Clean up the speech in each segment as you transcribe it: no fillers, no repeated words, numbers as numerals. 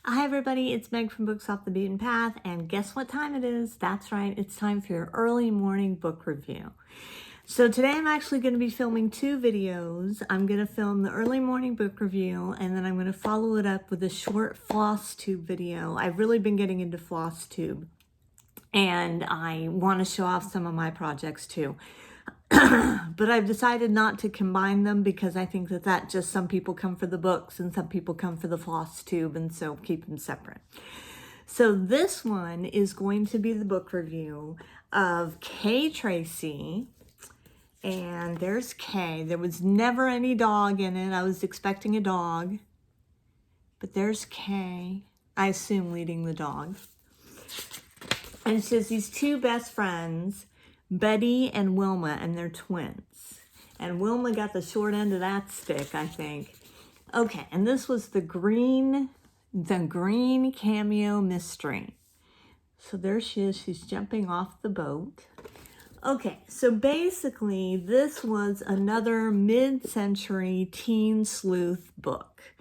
Hi everybody, it's Meg from Books Off the Beaten Path, and guess what time it is? That's right, it's time for your early morning book review. So today I'm actually going to be filming two videos. I'm going to film the early morning book review, and then I'm going to follow it up with a short floss tube video. I've really been getting into floss tube, and I want to show off some of my projects too. But I've decided not to combine them because I think that just some people come for the books and some people come for the floss tube, and so keep them separate. So this one is going to be the book review of Kay Tracy. And there's Kay. There was never any dog in it. I was expecting a dog. But there's Kay, I assume leading the dog. And she has these two best friends, Betty and Wilma, and they're twins. And Wilma got the short end of that stick, I think. Okay, and this was the green cameo mystery. So there she is. She's jumping off the boat. Okay, so basically this was another mid-century teen sleuth book.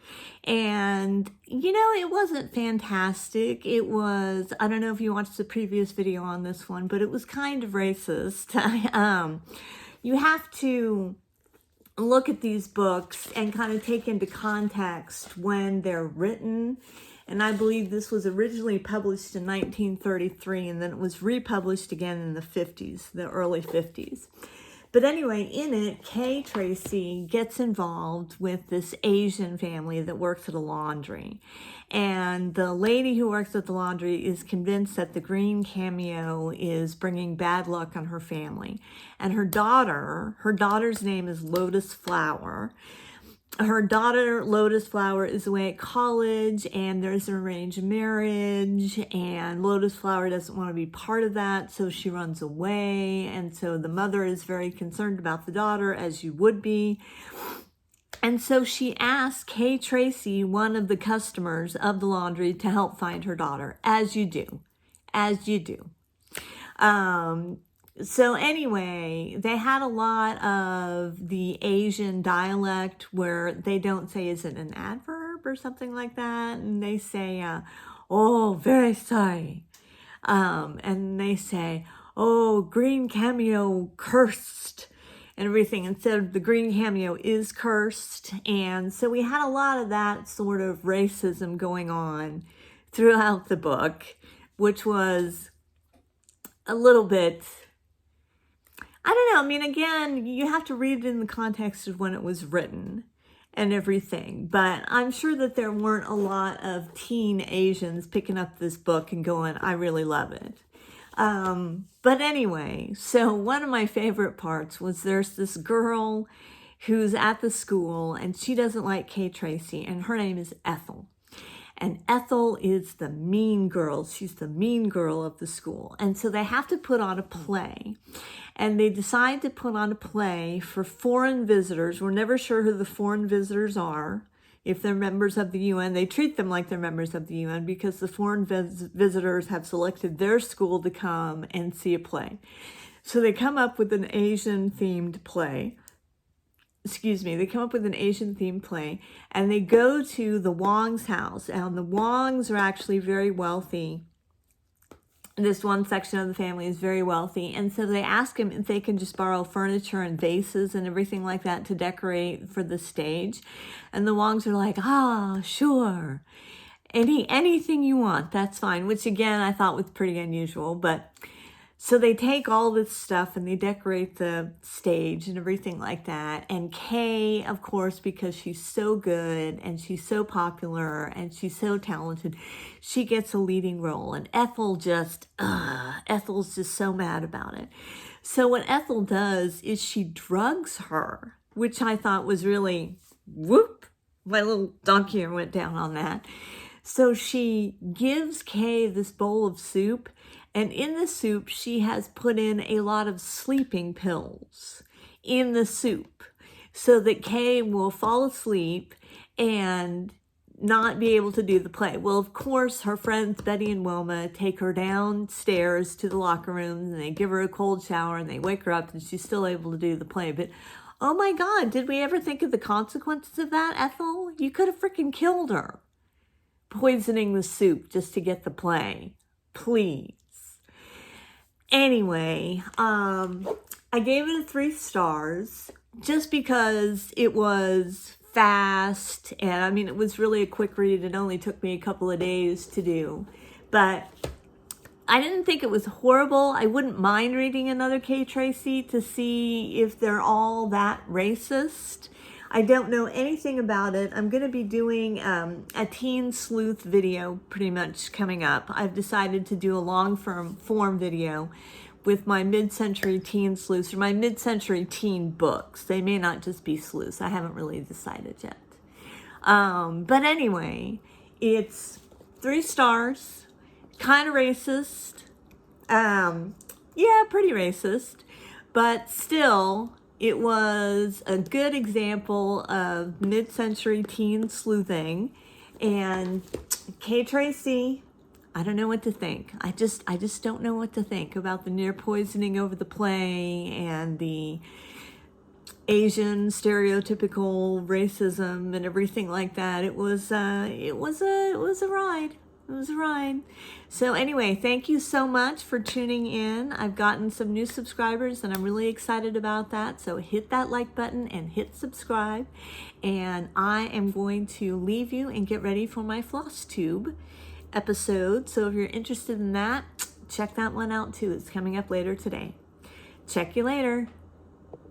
And, you know, it wasn't fantastic. It was, I don't know if you watched the previous video on this one, but it was kind of racist. You have to look at these books and kind of take into context when they're written. And I believe this was originally published in 1933, and then it was republished again in the 50s, the early 50s. But anyway, in it, Kay Tracy gets involved with this Asian family that works at a laundry. And the lady who works at the laundry is convinced that the green cameo is bringing bad luck on her family. And her daughter's name is Lotus Flower. Her daughter, Lotus Flower, is away at college, and there's an arranged marriage, and Lotus Flower doesn't want to be part of that, so she runs away, and so the mother is very concerned about the daughter, as you would be. And so she asks Kay Tracy, one of the customers of the laundry, to help find her daughter, as you do. So anyway, they had a lot of the Asian dialect where they don't say, is it an adverb or something like that? And they say, oh, very sorry. And they say, oh, green cameo cursed and everything. Instead of the green cameo is cursed. And so we had a lot of that sort of racism going on throughout the book, which was a little bit, I don't know. I mean, again, you have to read it in the context of when it was written and everything. But I'm sure that there weren't a lot of teen Asians picking up this book and going, I really love it. But anyway, so one of my favorite parts was there's this girl who's at the school, and she doesn't like Kay Tracy, and her name is Ethel. And Ethel is the mean girl. She's the mean girl of the school. And so they have to put on a play. And they decide to put on a play for foreign visitors. We're never sure who the foreign visitors are. If they're members of the UN, they treat them like they're members of the UN because the foreign visitors have selected their school to come and see a play. So they come up with an Asian-themed play. They come up with an Asian-themed play, and they go to the Wong's house. And the Wongs are actually very wealthy. This one section of the family is very wealthy, and so they ask him if they can just borrow furniture and vases and everything like that to decorate for the stage. And the Wongs are like, sure. Anything you want, that's fine, which again, I thought was pretty unusual, but so they take all this stuff and they decorate the stage and everything like that. And Kay, of course, because she's so good and she's so popular and she's so talented, she gets a leading role. And Ethel's just so mad about it. So what Ethel does is she drugs her, which I thought was really, whoop, my little donkey ear went down on that. So she gives Kay this bowl of soup, and in the soup, she has put in a lot of sleeping pills in the soup so that Kay will fall asleep and not be able to do the play. Well, of course, her friends Betty and Wilma take her downstairs to the locker rooms, and they give her a cold shower, and they wake her up, and she's still able to do the play. But, oh my God, did we ever think of the consequences of that, Ethel? You could have freaking killed her. poisoning the soup just to get the play. Please. Anyway, I gave it 3 stars just because it was fast, and I mean, it was really a quick read. It only took me a couple of days to do, but I didn't think it was horrible. I wouldn't mind reading another Kay Tracy to see if they're all that racist. I don't know anything about it. I'm going to be doing a teen sleuth video pretty much coming up. I've decided to do a long form video with my mid-century teen sleuths, or my mid-century teen books. They may not just be sleuths. I haven't really decided yet. But anyway, it's 3 stars, kind of racist. Yeah, pretty racist, but still, it was a good example of mid-century teen sleuthing. And Kay Tracy, I don't know what to think. I just don't know what to think about the near poisoning over the play and the Asian stereotypical racism and everything like that. It was a ride. It was a ride. So anyway, thank you so much for tuning in. I've gotten some new subscribers and I'm really excited about that. So hit that like button and hit subscribe. And I am going to leave you and get ready for my floss tube episode. So if you're interested in that, check that one out too. It's coming up later today. Check you later.